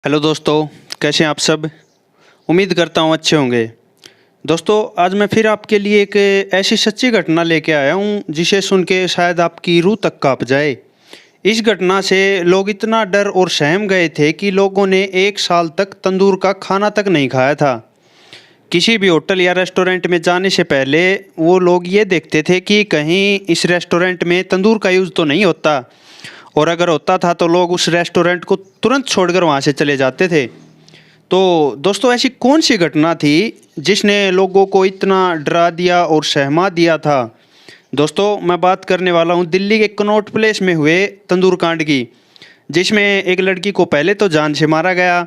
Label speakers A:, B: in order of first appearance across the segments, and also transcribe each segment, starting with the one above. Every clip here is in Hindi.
A: हेलो दोस्तों, कैसे हैं आप सब। उम्मीद करता हूँ अच्छे होंगे। दोस्तों, आज मैं फिर आपके लिए एक ऐसी सच्ची घटना लेके आया हूँ जिसे सुन के शायद आपकी रूह तक कांप जाए। इस घटना से लोग इतना डर और सहम गए थे कि लोगों ने 1 साल तक तंदूर का खाना तक नहीं खाया था। किसी भी होटल या रेस्टोरेंट में जाने से पहले वो लोग ये देखते थे कि कहीं इस रेस्टोरेंट में तंदूर का यूज़ तो नहीं होता, और अगर होता था तो लोग उस रेस्टोरेंट को तुरंत छोड़कर वहाँ से चले जाते थे। तो दोस्तों, ऐसी कौन सी घटना थी जिसने लोगों को इतना डरा दिया और सहमा दिया था। दोस्तों, मैं बात करने वाला हूँ दिल्ली के कनॉट प्लेस में हुए तंदूर कांड की, जिसमें एक लड़की को पहले तो जान से मारा गया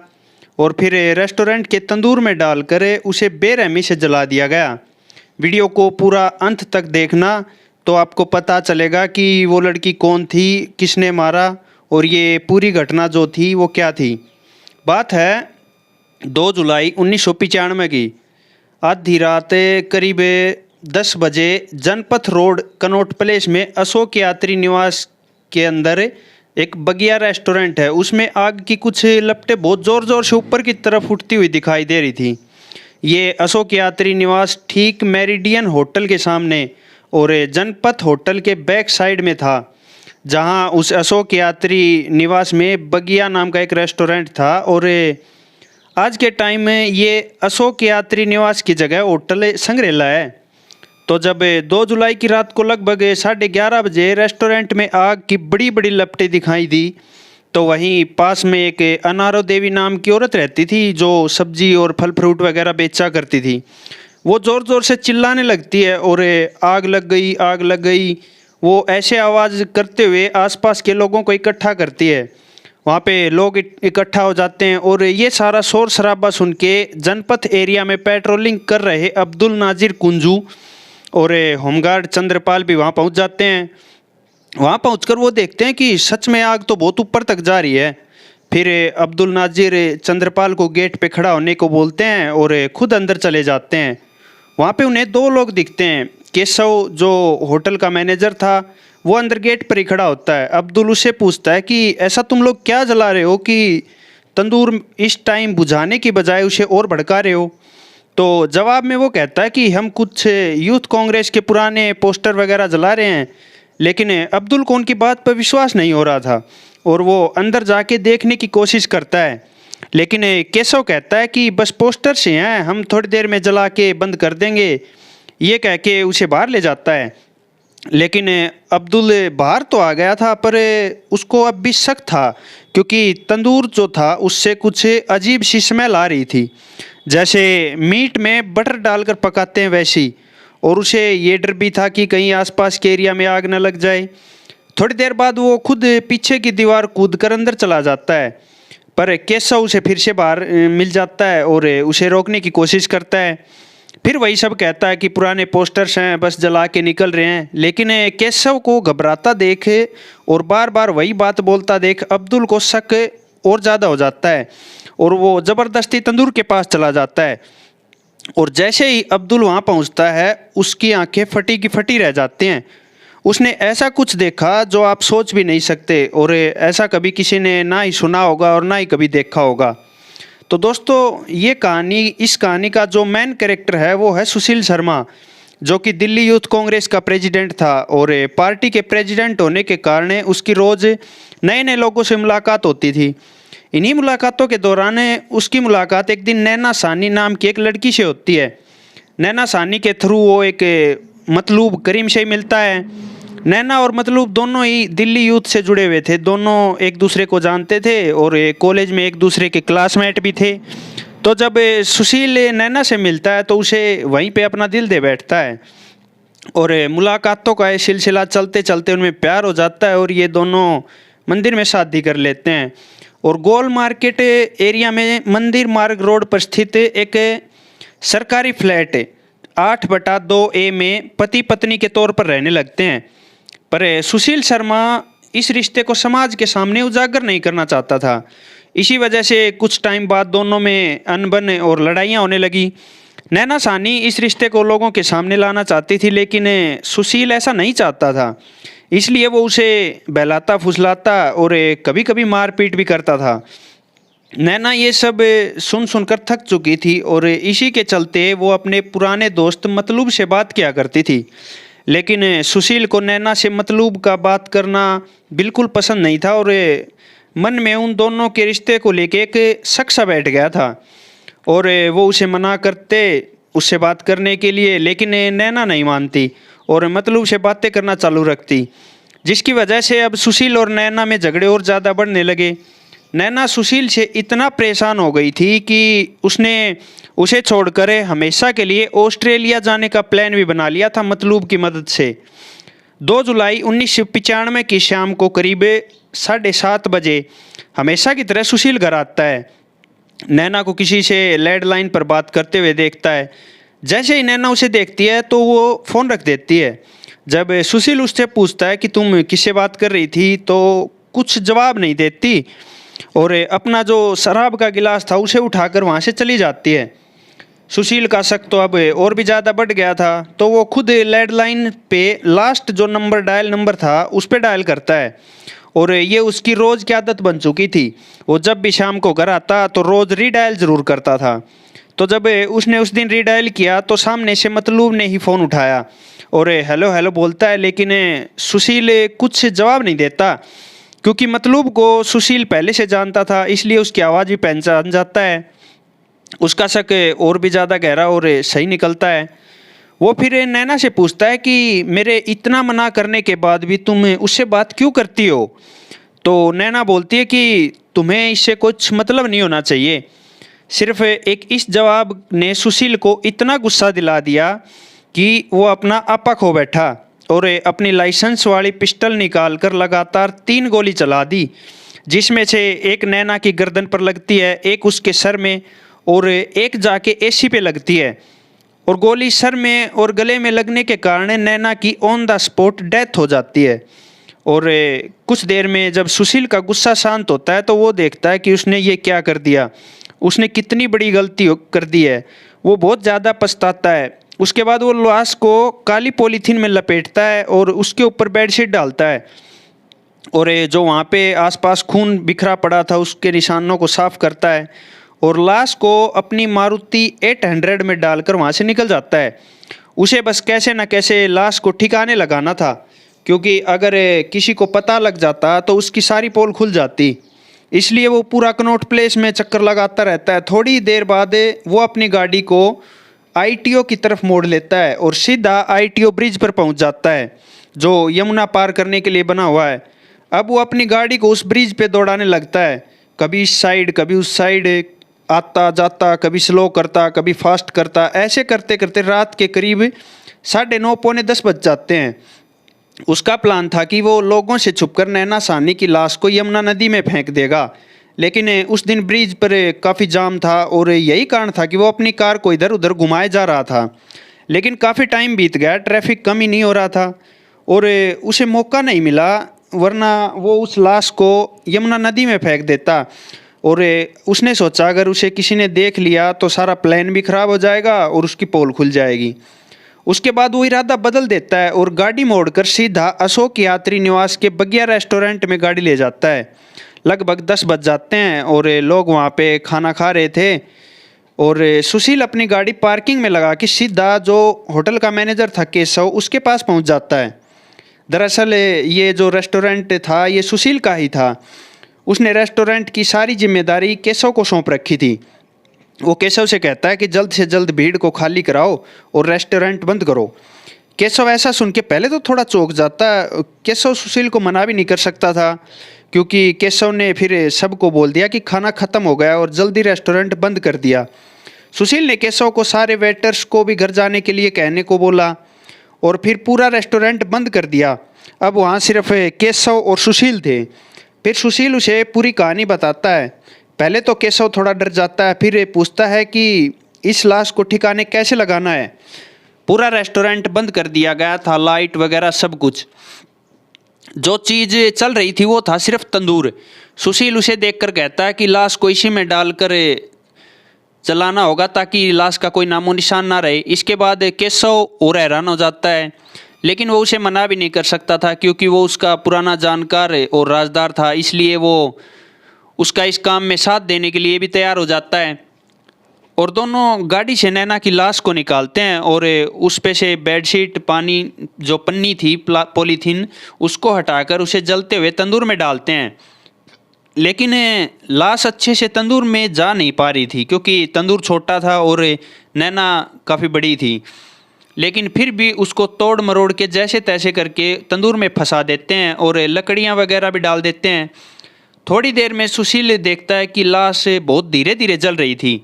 A: और फिर रेस्टोरेंट के तंदूर में डालकर उसे बेरहमी से जला दिया गया। वीडियो को पूरा अंत तक देखना तो आपको पता चलेगा कि वो लड़की कौन थी, किसने मारा और ये पूरी घटना जो थी वो क्या थी। बात है 2 जुलाई 1995 की। आधी रात करीब 10 बजे जनपथ रोड कनॉट प्लेस में अशोक यात्री निवास के अंदर एक बगिया रेस्टोरेंट है, उसमें आग की कुछ लपटें बहुत ज़ोर ज़ोर से ऊपर की तरफ उठती हुई दिखाई दे रही थी। ये अशोक यात्री निवास ठीक मेरिडियन होटल के सामने और जनपथ होटल के बैक साइड में था, जहां उस अशोक यात्री निवास में बगिया नाम का एक रेस्टोरेंट था। और आज के टाइम में ये अशोक यात्री निवास की जगह होटल संग्रेला है। तो जब 2 जुलाई की रात को लगभग 11:30 बजे रेस्टोरेंट में आग की बड़ी बड़ी लपटें दिखाई दी, तो वहीं पास में एक अनारो देवी नाम की औरत रहती थी जो सब्जी और फल फ्रूट वगैरह बेचा करती थी। वो ज़ोर ज़ोर से चिल्लाने लगती है और आग लग गई, आग लग गई, वो ऐसे आवाज़ करते हुए आसपास के लोगों को इकट्ठा करती है। वहाँ पे लोग इकट्ठा हो जाते हैं और ये सारा शोर शराबा सुन के जनपथ एरिया में पेट्रोलिंग कर रहे अब्दुल नाजिर कुंजू और होमगार्ड चंद्रपाल भी वहाँ पहुँच जाते हैं। वहाँ पहुँचकर वो देखते हैं कि सच में आग तो बहुत ऊपर तक जा रही है। फिर अब्दुल नाजिर चंद्रपाल को गेट पे खड़ा होने को बोलते हैं और खुद अंदर चले जाते हैं। वहाँ पे उन्हें 2 लोग दिखते हैं। केशव जो होटल का मैनेजर था वो अंदर गेट पर ही खड़ा होता है। अब्दुल उससे पूछता है कि ऐसा तुम लोग क्या जला रहे हो कि तंदूर इस टाइम बुझाने की बजाय उसे और भड़का रहे हो। तो जवाब में वो कहता है कि हम कुछ यूथ कांग्रेस के पुराने पोस्टर वगैरह जला रहे हैं। लेकिन अब्दुल को उनकी बात पर विश्वास नहीं हो रहा था और वो अंदर जाके देखने की कोशिश करता है। लेकिन केशव कहता है कि बस पोस्टर से हैं, हम थोड़ी देर में जला के बंद कर देंगे। ये कह के उसे बाहर ले जाता है। लेकिन अब्दुल बाहर तो आ गया था पर उसको अब भी शक था, क्योंकि तंदूर जो था उससे कुछ अजीब सी स्मेल आ रही थी, जैसे मीट में बटर डालकर पकाते हैं वैसी। और उसे ये डर भी था कि कहीं आसपास के एरिया में आग न लग जाए। थोड़ी देर बाद वो खुद पीछे की दीवार कूद कर अंदर चला जाता है, पर केशव उसे फिर से बाहर मिल जाता है और उसे रोकने की कोशिश करता है। फिर वही सब कहता है कि पुराने पोस्टर्स हैं, बस जला के निकल रहे हैं। लेकिन केशव को घबराता देख और बार बार वही बात बोलता देख अब्दुल को शक और ज़्यादा हो जाता है और वो ज़बरदस्ती तंदूर के पास चला जाता है। और जैसे ही अब्दुल वहाँ पहुँचता है उसकी आंखें फटी की फटी रह जाती हैं। उसने ऐसा कुछ देखा जो आप सोच भी नहीं सकते, और ऐसा कभी किसी ने ना ही सुना होगा और ना ही कभी देखा होगा। तो दोस्तों, ये कहानी, इस कहानी का जो मेन कैरेक्टर है वो है सुशील शर्मा, जो कि दिल्ली यूथ कांग्रेस का प्रेसिडेंट था। और पार्टी के प्रेसिडेंट होने के कारण उसकी रोज़ नए नए लोगों से मुलाकात होती थी। इन्हीं मुलाकातों के दौरान उसकी मुलाकात एक दिन नैना सानी नाम की एक लड़की से होती है। नैना सानी के थ्रू वो एक मतलूब करीम से मिलता है। नैना और मतलूब दोनों ही दिल्ली यूथ से जुड़े हुए थे, दोनों एक दूसरे को जानते थे और कॉलेज में एक दूसरे के क्लासमेट भी थे। तो जब सुशील नैना से मिलता है तो उसे वहीं पे अपना दिल दे बैठता है और मुलाकातों का ये सिलसिला चलते चलते उनमें प्यार हो जाता है और ये दोनों मंदिर में शादी कर लेते हैं। और गोल मार्केट एरिया में मंदिर मार्ग रोड पर स्थित एक सरकारी फ्लैट 8/2A में पति पत्नी के तौर पर रहने लगते हैं। पर सुशील शर्मा इस रिश्ते को समाज के सामने उजागर नहीं करना चाहता था। इसी वजह से कुछ टाइम बाद दोनों में अनबन और लड़ाइयाँ होने लगी। नैना सानी इस रिश्ते को लोगों के सामने लाना चाहती थी, लेकिन सुशील ऐसा नहीं चाहता था। इसलिए वो उसे बहलाता फुसलाता और कभी कभी मारपीट भी करता था। नैना ये सब सुन सुनकर थक चुकी थी और इसी के चलते वो अपने पुराने दोस्त मतलूब से बात किया करती थी। लेकिन सुशील को नैना से मतलूब का बात करना बिल्कुल पसंद नहीं था और मन में उन दोनों के रिश्ते को लेके एक शक सा बैठ गया था। और वो उसे मना करते उससे बात करने के लिए, लेकिन नैना नहीं मानती और मतलब से बातें करना चालू रखती, जिसकी वजह से अब सुशील और नैना में झगड़े और ज़्यादा बढ़ने लगे। नैना सुशील से इतना परेशान हो गई थी कि उसने उसे छोड़कर हमेशा के लिए ऑस्ट्रेलिया जाने का प्लान भी बना लिया था मतलूब की मदद से। 2 जुलाई 1995 की शाम को करीब 7:30 बजे हमेशा की तरह सुशील घर आता है। नैना को किसी से लैंडलाइन पर बात करते हुए देखता है। जैसे ही नैना उसे देखती है तो वो फ़ोन रख देती है। जब सुशील उससे पूछता है कि तुम किससे बात कर रही थी, तो कुछ जवाब नहीं देती और अपना जो शराब का गिलास था उसे उठाकर वहाँ से चली जाती है। सुशील का शक तो अब और भी ज़्यादा बढ़ गया था, तो वो खुद लैंडलाइन पे लास्ट जो डायल नंबर था उस पर डायल करता है और ये उसकी रोज़ की आदत बन चुकी थी। वो जब भी शाम को घर आता तो रोज़ रीडायल ज़रूर करता था। तो जब उसने उस दिन रीडायल किया तो सामने से मतलूब ने ही फ़ोन उठाया और हेलो हेलो बोलता है, लेकिन सुशील कुछ जवाब नहीं देता। क्योंकि मतलूब को सुशील पहले से जानता था, इसलिए उसकी आवाज़ भी पहचान जाता है। उसका शक और भी ज़्यादा गहरा और सही निकलता है। वो फिर नैना से पूछता है कि मेरे इतना मना करने के बाद भी तुम उससे बात क्यों करती हो? तो नैना बोलती है कि तुम्हें इससे कुछ मतलब नहीं होना चाहिए। सिर्फ एक इस जवाब ने सुशील को इतना गुस्सा दिला दिया कि वो अपना आपा खो बैठा और अपनी लाइसेंस वाली पिस्टल निकाल कर लगातार 3 गोली चला दी, जिसमें से एक नैना की गर्दन पर लगती है, एक उसके सर में और एक जाके एसी पे लगती है। और गोली सर में और गले में लगने के कारण नैना की ऑन द स्पॉट डेथ हो जाती है। और कुछ देर में जब सुशील का गुस्सा शांत होता है तो वो देखता है कि उसने ये क्या कर दिया, उसने कितनी बड़ी गलती कर दी है। वो बहुत ज़्यादा पछताता है। उसके बाद वो लाश को काली पॉलीथीन में लपेटता है और उसके ऊपर बेडशीट डालता है और जो वहाँ पे आसपास खून बिखरा पड़ा था उसके निशानों को साफ करता है और लाश को अपनी मारुति 800 में डालकर वहाँ से निकल जाता है। उसे बस कैसे न कैसे लाश को ठिकाने लगाना था, क्योंकि अगर किसी को पता लग जाता तो उसकी सारी पोल खुल जाती। इसलिए वो पूरा कनॉट प्लेस में चक्कर लगाता रहता है। थोड़ी देर बाद वो अपनी गाड़ी को आईटीओ की तरफ मोड़ लेता है और सीधा आईटीओ ब्रिज पर पहुंच जाता है, जो यमुना पार करने के लिए बना हुआ है। अब वो अपनी गाड़ी को उस ब्रिज पे दौड़ाने लगता है, कभी इस साइड कभी उस साइड, आता जाता, कभी स्लो करता कभी फास्ट करता। ऐसे करते करते रात के करीब 9:30 पौने 10 बज जाते हैं। उसका प्लान था कि वो लोगों से छुपकर नैना साहनी की लाश को यमुना नदी में फेंक देगा, लेकिन उस दिन ब्रिज पर काफ़ी जाम था और यही कारण था कि वो अपनी कार को इधर उधर घुमाए जा रहा था। लेकिन काफ़ी टाइम बीत गया, ट्रैफिक कम ही नहीं हो रहा था और उसे मौका नहीं मिला, वरना वो उस लाश को यमुना नदी में फेंक देता। और उसने सोचा अगर उसे किसी ने देख लिया तो सारा प्लान भी ख़राब हो जाएगा और उसकी पोल खुल जाएगी। उसके बाद वो इरादा बदल देता है और गाड़ी मोड़कर सीधा अशोक यात्री निवास के बगिया रेस्टोरेंट में गाड़ी ले जाता है। लगभग 10 बज जाते हैं और लोग वहाँ पे खाना खा रहे थे और सुशील अपनी गाड़ी पार्किंग में लगा के सीधा जो होटल का मैनेजर था केशव, उसके पास पहुँच जाता है। दरअसल ये जो रेस्टोरेंट था ये सुशील का ही था। उसने रेस्टोरेंट की सारी जिम्मेदारी केशव को सौंप रखी थी। वो केशव से कहता है कि जल्द से जल्द भीड़ को खाली कराओ और रेस्टोरेंट बंद करो। केशव ऐसा सुन के पहले तो थोड़ा चौंक जाता है। केशव सुशील को मना भी नहीं कर सकता था, क्योंकि केशव ने फिर सबको बोल दिया कि खाना ख़त्म हो गया और जल्दी रेस्टोरेंट बंद कर दिया। सुशील ने केशव को सारे वेटर्स को भी घर जाने के लिए कहने को बोला और फिर पूरा रेस्टोरेंट बंद कर दिया। अब वहाँ सिर्फ केशव और सुशील थे। फिर सुशील उसे पूरी कहानी बताता है। पहले तो केशव थोड़ा डर जाता है, फिर पूछता है कि इस लाश को ठिकाने कैसे लगाना है। पूरा रेस्टोरेंट बंद कर दिया गया था, लाइट वगैरह सब कुछ। जो चीज़ चल रही थी वो था सिर्फ तंदूर। सुशील उसे देखकर कहता है कि लाश को इसी में डालकर जलाना होगा ताकि लाश का कोई नामो निशान ना रहे। इसके बाद केशव और हैरान हो जाता है, लेकिन वो उसे मना भी नहीं कर सकता था, क्योंकि वो उसका पुराना जानकार और राजदार था। इसलिए वो
B: उसका इस काम में साथ देने के लिए भी तैयार हो जाता है और दोनों गाड़ी से नैना की लाश को निकालते हैं और उस पे से बेडशीट, पानी, जो पन्नी थी पॉलीथीन, उसको हटाकर उसे जलते हुए तंदूर में डालते हैं। लेकिन लाश अच्छे से तंदूर में जा नहीं पा रही थी क्योंकि तंदूर छोटा था और नैना काफ़ी बड़ी थी। लेकिन फिर भी उसको तोड़ मरोड़ के जैसे तैसे करके तंदूर में फंसा देते हैं और लकड़ियाँ वगैरह भी डाल देते हैं। थोड़ी देर में सुशील देखता है कि लाश बहुत धीरे धीरे जल रही थी,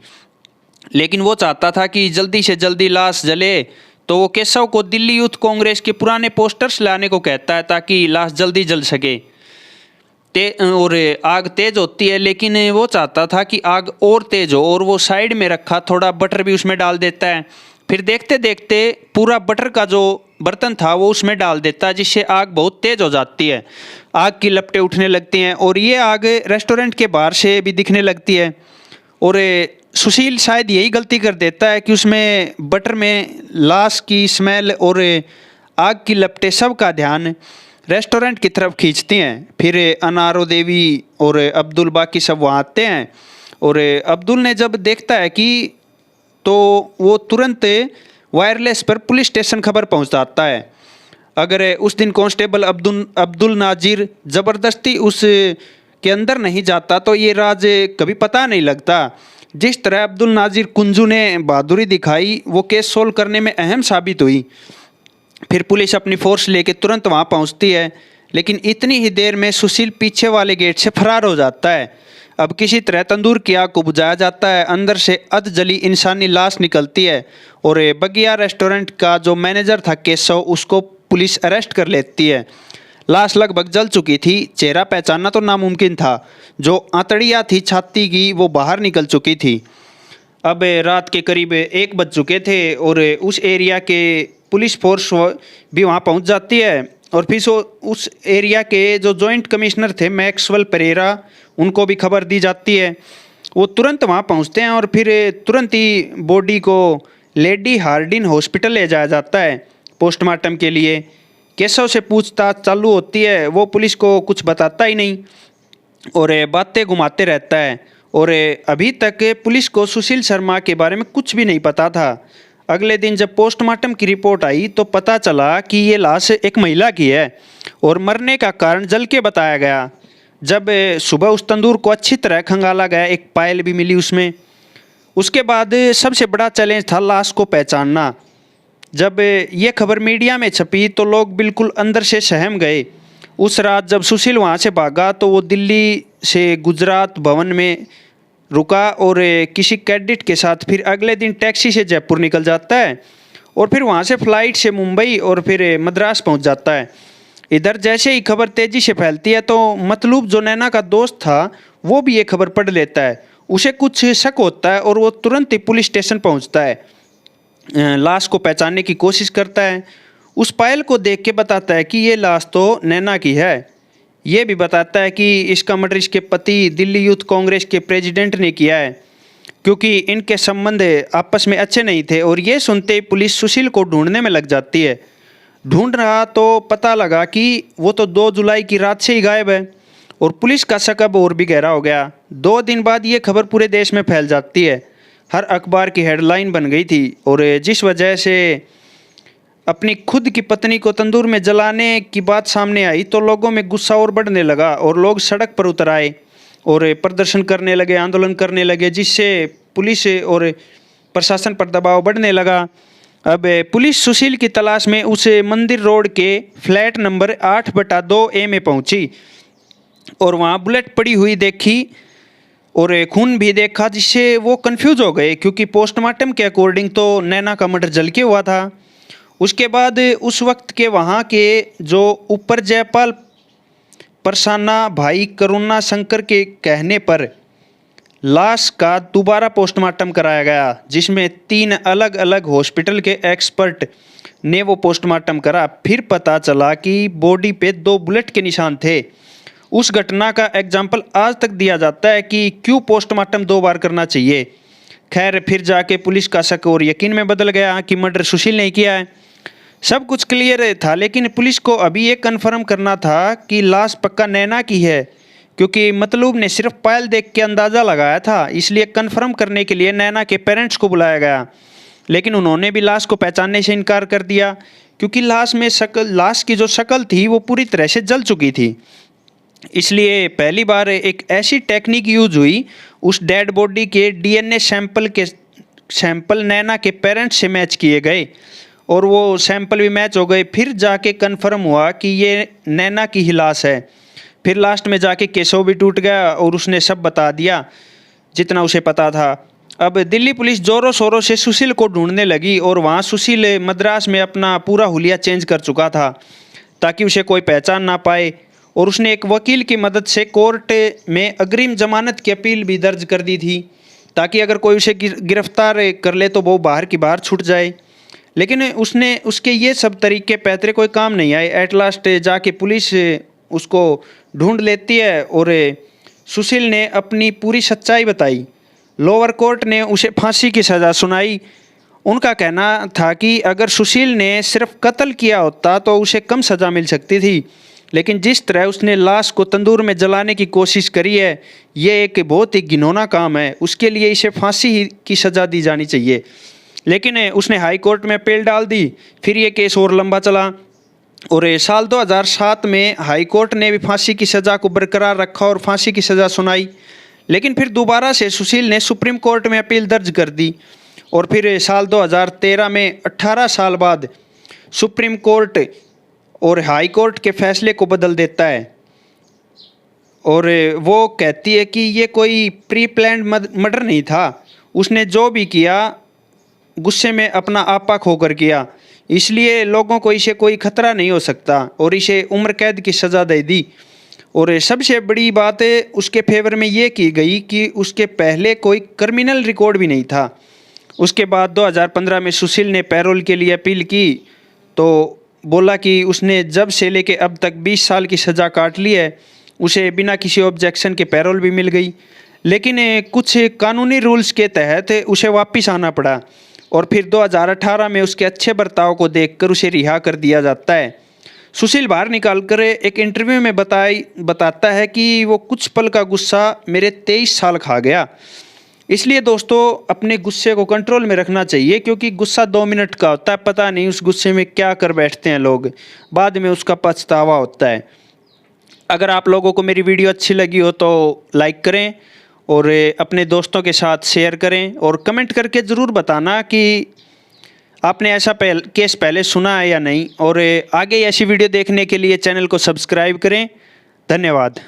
B: लेकिन वो चाहता था कि जल्दी से जल्दी लाश जले, तो वो केशव को दिल्ली यूथ कांग्रेस के पुराने पोस्टर्स लाने को कहता है ताकि लाश जल्दी जल सके। और आग तेज होती है, लेकिन वो चाहता था कि आग और तेज हो और वो साइड में रखा थोड़ा बटर भी उसमें डाल देता है। फिर देखते देखते पूरा बटर का जो बर्तन था वो उसमें डाल देता है, जिससे आग बहुत तेज हो जाती है। आग की लपटें उठने लगती हैं और ये आग रेस्टोरेंट के बाहर से भी दिखने लगती है। और सुशील शायद यही गलती कर देता है कि उसमें बटर में लाश की स्मेल और आग की लपटें सब का ध्यान रेस्टोरेंट की तरफ खींचती हैं। फिर अनारो देवी और अब्दुल बाकी सब वहाँ आते हैं और अब्दुल ने जब देखता है कि तो वो तुरंत वायरलेस पर पुलिस स्टेशन खबर पहुँचाता है। अगर उस दिन कांस्टेबल अब्दुल नाजिर ज़बरदस्ती उस के अंदर नहीं जाता तो ये राज कभी पता नहीं लगता। जिस तरह अब्दुल नाजिर कुंजू ने बहादुरी दिखाई वो केस सोल्व करने में अहम साबित हुई। फिर पुलिस अपनी फोर्स लेके तुरंत वहाँ पहुँचती है, लेकिन इतनी ही देर में सुशील पीछे वाले गेट से फरार हो जाता है। अब किसी तरह तंदूर की आग को बुझाया जाता है। अंदर से अध जली इंसानी लाश निकलती है और बगिया रेस्टोरेंट का जो मैनेजर था केशव, उसको पुलिस अरेस्ट कर लेती है। लाश लगभग जल चुकी थी, चेहरा पहचानना तो नामुमकिन था। जो आंतड़ियाँ थी छाती की वो बाहर निकल चुकी थी। अब रात के करीब 1 बज चुके थे और उस एरिया के पुलिस फोर्स भी वहाँ पहुँच जाती है और फिर उस एरिया के जो जॉइंट कमिश्नर थे मैक्सवेल परेरा, उनको भी खबर दी जाती है। वो तुरंत वहाँ पहुँचते हैं और फिर तुरंत ही बॉडी को लेडी हार्डिन हॉस्पिटल ले जाया जाता है पोस्टमार्टम के लिए। केशव से पूछताछ चालू होती है, वो पुलिस को कुछ बताता ही नहीं और बातें घुमाते रहता है और अभी तक पुलिस को सुशील शर्मा के बारे में कुछ भी नहीं पता था। अगले दिन जब पोस्टमार्टम की रिपोर्ट आई तो पता चला कि ये लाश एक महिला की है और मरने का कारण जल के बताया गया। जब सुबह उस तंदूर को अच्छी तरह खंगाला गया, एक पायल भी मिली उसमें। उसके बाद सबसे बड़ा चैलेंज था लाश को पहचानना। जब ये खबर मीडिया में छपी तो लोग बिल्कुल अंदर से सहम गए। उस रात जब सुशील वहाँ से भागा तो वो दिल्ली से गुजरात भवन में रुका और किसी कैडेट के साथ फिर अगले दिन टैक्सी से जयपुर निकल जाता है और फिर वहाँ से फ्लाइट से मुंबई और फिर मद्रास पहुँच जाता है। इधर जैसे ही खबर तेज़ी से फैलती है तो मतलूब जो नैना का दोस्त था वो भी ये खबर पढ़ लेता है। उसे कुछ शक होता है और वो तुरंत ही पुलिस स्टेशन पहुँचता है। लाश को पहचानने की कोशिश करता है। उस पायल को देख के बताता है कि ये लाश तो नैना की है। ये भी बताता है कि इसका मर्डर इसके पति दिल्ली यूथ कांग्रेस के प्रेसिडेंट ने किया है, क्योंकि इनके संबंध आपस में अच्छे नहीं थे। और ये सुनते ही पुलिस सुशील को ढूंढने में लग जाती है। ढूंढ रहा तो पता लगा कि वो तो 2 जुलाई की रात से ही गायब है और पुलिस का शक अब और भी गहरा हो गया। 2 दिन बाद ये खबर पूरे देश में फैल जाती है। हर अखबार की हेडलाइन बन गई थी और जिस वजह से अपनी खुद की पत्नी को तंदूर में जलाने की बात सामने आई तो लोगों में गुस्सा और बढ़ने लगा और लोग सड़क पर उतर आए और प्रदर्शन करने लगे, आंदोलन करने लगे, जिससे पुलिस और प्रशासन पर दबाव बढ़ने लगा। अब पुलिस सुशील की तलाश में उस मंदिर रोड के फ्लैट नंबर 8/2A में पहुंची और वहां बुलेट पड़ी हुई देखी और खून भी देखा, जिससे वो कंफ्यूज हो गए क्योंकि पोस्टमार्टम के अकॉर्डिंग तो नैना का मर्डर जल के हुआ था। उसके बाद उस वक्त के वहाँ के जो ऊपर जयपाल परसाना भाई करुणा शंकर के कहने पर लाश का दोबारा पोस्टमार्टम कराया गया, जिसमें 3 अलग अलग हॉस्पिटल के एक्सपर्ट ने वो पोस्टमार्टम करा। फिर पता चला कि बॉडी पे 2 बुलेट के निशान थे। उस घटना का एग्जाम्पल आज तक दिया जाता है कि क्यों पोस्टमार्टम 2 बार करना चाहिए। खैर फिर जाके पुलिस का शक और यकीन में बदल गया कि मर्डर सुशील ने किया है। सब कुछ क्लियर था, लेकिन पुलिस को अभी ये कन्फर्म करना था कि लाश पक्का नैना की है,
A: क्योंकि मतलूब ने सिर्फ पायल देख के अंदाज़ा लगाया था, इसलिए कंफर्म करने के लिए नैना के पेरेंट्स को बुलाया गया। लेकिन उन्होंने भी लाश को पहचानने से इनकार कर दिया, क्योंकि लाश की जो शक्ल थी वो पूरी तरह से जल चुकी थी। इसलिए पहली बार एक ऐसी टेक्निक यूज हुई, उस डेड बॉडी के डीएनए सैंपल नैना के पेरेंट्स से मैच किए गए और वो सैंपल भी मैच हो गए। फिर जाके कंफर्म हुआ कि ये नैना की ही लाश है। फिर लास्ट में जाके केशव भी टूट गया और उसने सब बता दिया जितना उसे पता था। अब दिल्ली पुलिस जोरों शोरों से सुशील को ढूंढने लगी और वहाँ सुशील मद्रास में अपना पूरा हुलिया चेंज कर चुका था ताकि उसे कोई पहचान ना पाए, और उसने एक वकील की मदद से कोर्ट में अग्रिम जमानत की अपील भी दर्ज कर दी थी ताकि अगर कोई उसे गिरफ्तार कर ले तो वो बाहर की बाहर छूट जाए। लेकिन उसके ये सब तरीके पैतरे कोई काम नहीं आए। एट लास्ट जाके पुलिस उसको ढूंढ लेती है और सुशील ने अपनी पूरी सच्चाई बताई। लोअर कोर्ट ने उसे फांसी की सज़ा सुनाई। उनका कहना था कि अगर सुशील ने सिर्फ कत्ल किया होता तो उसे कम सज़ा मिल सकती थी, लेकिन जिस तरह उसने लाश को तंदूर में जलाने की कोशिश करी है, ये एक बहुत ही घिनौना काम है। उसके लिए इसे फांसी की सज़ा दी जानी चाहिए। लेकिन उसने हाई कोर्ट में अपील डाल दी। फिर ये केस और लंबा चला और साल 2007 में हाई कोर्ट ने भी फांसी की सज़ा को बरकरार रखा और फांसी की सज़ा सुनाई। लेकिन फिर दोबारा से सुशील ने सुप्रीम कोर्ट में अपील दर्ज कर दी और फिर साल 2013 में 18 साल बाद सुप्रीम कोर्ट और हाई कोर्ट के फैसले को बदल देता है और वो कहती है कि ये कोई प्री प्लान्ड मर्डर नहीं था। उसने जो भी किया गुस्से में अपना आपा खोकर किया, इसलिए लोगों को इसे कोई खतरा नहीं हो सकता और इसे उम्र कैद की सज़ा दे दी। और सबसे बड़ी बात उसके फेवर में ये की गई कि उसके पहले कोई क्रिमिनल रिकॉर्ड भी नहीं था। उसके बाद 2015 में सुशील ने पैरोल के लिए अपील की तो बोला कि उसने जब से लेके अब तक 20 साल की सज़ा काट ली है, उसे बिना किसी ऑब्जेक्शन के पैरोल भी मिल गई। लेकिन कुछ कानूनी रूल्स के तहत उसे वापस आना पड़ा और फिर 2018 में उसके अच्छे बर्ताव को देखकर उसे रिहा कर दिया जाता है। सुशील बाहर निकालकर एक इंटरव्यू में बताता है कि वो कुछ पल का गुस्सा मेरे 23 साल खा गया। इसलिए दोस्तों अपने गुस्से को कंट्रोल में रखना चाहिए, क्योंकि गुस्सा 2 मिनट का होता है। पता नहीं उस गुस्से में क्या कर बैठते हैं लोग, बाद में उसका पछतावा होता है। अगर आप लोगों को मेरी वीडियो अच्छी लगी हो तो लाइक करें और अपने दोस्तों के साथ शेयर करें और कमेंट करके ज़रूर बताना कि आपने ऐसा केस पहले सुना है या नहीं। और आगे ऐसी वीडियो देखने के लिए चैनल को सब्सक्राइब करें। धन्यवाद।